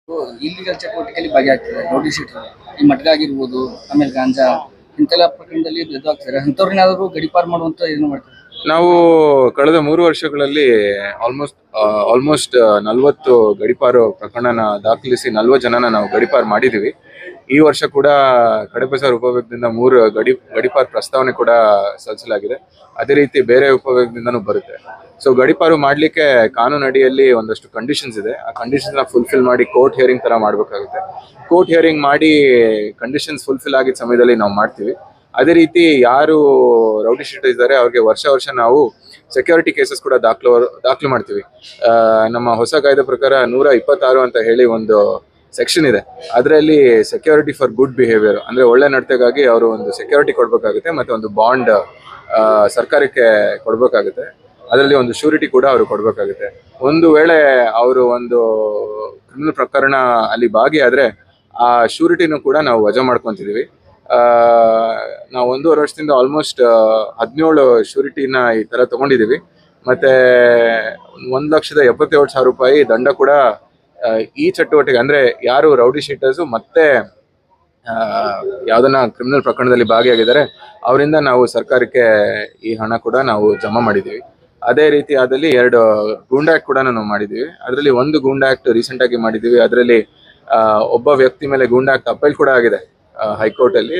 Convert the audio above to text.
Illegal ಚಟುವಟಿಕೆಯಲ್ಲಿ ಭಾಗಿಯಾಗ್ತಿದ್ದಾರೆ rowdy sheeter ಈ ಮಟ್ಕ ಆಗಿರ್ಬೋದು, ಆಮೇಲೆ ಗಾಂಜಾ ಇಂತೆಲ್ಲ ಪ್ರಕರಣದಲ್ಲಿ ಎದುರಾಗ್ತಾರೆ. ಅಂಥವ್ರನ್ನಾದ್ರೂ ಗಡಿಪಾರು ಮಾಡುವಂತ ಏನು ಮಾಡ್ತಾರೆ? ನಾವು ಕಳೆದ 3 ವರ್ಷಗಳಲ್ಲಿ ಆಲ್ಮೋಸ್ಟ್ 40 ಗಡಿಪಾರು ಪ್ರಕರಣನ ದಾಖಲಿಸಿ 40 ಜನನ ನಾವು ಗಡಿಪಾರು ಮಾಡಿದೀವಿ. ಈ ವರ್ಷ ಕೂಡ ಕಡಪಸಾರ್ ಉಪವಿಭಾಗದಿಂದ 3 ಗಡಿಪಾರು ಪ್ರಸ್ತಾವನೆ ಕೂಡ ಸಲ್ಲಿಸಲಾಗಿದೆ. ಅದೇ ರೀತಿ ಬೇರೆ ಉಪವಿಭಾಗದಿಂದನೂ ಬರುತ್ತೆ. ಸೊ ಗಡಿಪಾರು ಮಾಡ್ಲಿಕ್ಕೆ ಕಾನೂನು ಅಡಿಯಲ್ಲಿ ಒಂದಷ್ಟು ಕಂಡೀಷನ್ಸ್ ಇದೆ. ಆ ಕಂಡೀಷನ್ಸ್ ನ ಫುಲ್ಫಿಲ್ ಮಾಡಿ ಕೋರ್ಟ್ ಹಿಯರಿಂಗ್ ತರ ಮಾಡ್ಬೇಕಾಗುತ್ತೆ. ಕೋರ್ಟ್ ಹಿಯರಿಂಗ್ ಮಾಡಿ ಕಂಡೀಷನ್ಸ್ ಫುಲ್ಫಿಲ್ ಆಗಿದ್ದ ಸಮಯದಲ್ಲಿ ನಾವು ಮಾಡ್ತೀವಿ. ಅದೇ ರೀತಿ ಯಾರು ರೌಡಿ ಶೀಟರ್ ಇದ್ದಾರೆ ಅವ್ರಿಗೆ ವರ್ಷ ನಾವು ಸೆಕ್ಯೂರಿಟಿ ಕೇಸಸ್ ಕೂಡ ದಾಖಲು ಮಾಡ್ತೀವಿ. ನಮ್ಮ ಹೊಸ ಕಾಯ್ದೆ ಪ್ರಕಾರ 126 ಅಂತ ಹೇಳಿ ಒಂದು ಸೆಕ್ಷನ್ ಇದೆ. ಅದರಲ್ಲಿ ಸೆಕ್ಯೂರಿಟಿ ಫಾರ್ ಗುಡ್ ಬಿಹೇವಿಯರ್ ಅಂದ್ರೆ ಒಳ್ಳೆ ನಡತೆಗಾಗಿ ಅವರು ಒಂದು ಸೆಕ್ಯೂರಿಟಿ ಕೊಡ್ಬೇಕಾಗುತ್ತೆ, ಮತ್ತೆ ಒಂದು ಬಾಂಡ್ ಸರ್ಕಾರಕ್ಕೆ ಕೊಡ್ಬೇಕಾಗುತ್ತೆ. ಅದರಲ್ಲಿ ಒಂದು ಶ್ಯೂರಿಟಿ ಕೂಡ ಅವರು ಕೊಡ್ಬೇಕಾಗುತ್ತೆ. ಒಂದು ವೇಳೆ ಅವರು ಒಂದು ಕ್ರಿಮಿನಲ್ ಪ್ರಕರಣ ಅಲ್ಲಿ ಭಾಗಿಯಾದ್ರೆ ಆ ಶ್ಯೂರಿಟಿನೂ ಕೂಡ ನಾವು ವಜಾ ಮಾಡ್ಕೊಂತಿದೀವಿ. ನಾವು 1.5 ವರ್ಷದಿಂದ ಆಲ್ಮೋಸ್ಟ್ 17 ಶ್ಯೂರಿಟಿನ ಈ ತರ ತಗೊಂಡಿದೀವಿ. ಮತ್ತೆ 1,77,000 ರೂಪಾಯಿ ದಂಡ ಕೂಡ ಈ ಚಟುವಟಿಕೆ ಅಂದ್ರೆ ಯಾರು ರೌಡಿ ಶೀಟರ್ಸು ಮತ್ತೆ ಯಾವ್ದನ್ನ ಕ್ರಿಮಿನಲ್ ಪ್ರಕರಣದಲ್ಲಿ ಭಾಗಿಯಾಗಿದ್ದಾರೆ ಅವರಿಂದ ನಾವು ಸರ್ಕಾರಕ್ಕೆ ಈ ಹಣ ಕೂಡ ನಾವು ಜಮಾ ಮಾಡಿದೀವಿ. ಅದೇ ರೀತಿ ಆದಲ್ಲಿ 2 ಗೂಂಡಾ ಆಕ್ಟ್ ಕೂಡ ನಾವು ಮಾಡಿದೀವಿ. ಅದರಲ್ಲಿ ಒಂದು ಗೂಂಡಾ ಆಕ್ಟ್ ರೀಸೆಂಟ್ ಆಗಿ ಮಾಡಿದೀವಿ. ಅದರಲ್ಲಿ ಒಬ್ಬ ವ್ಯಕ್ತಿ ಮೇಲೆ ಗೂಂಡಾ ಆಕ್ಟ್ ಅಪೀಲ್ ಕೂಡ ಆಗಿದೆ ಹೈಕೋರ್ಟ್ ಅಲ್ಲಿ.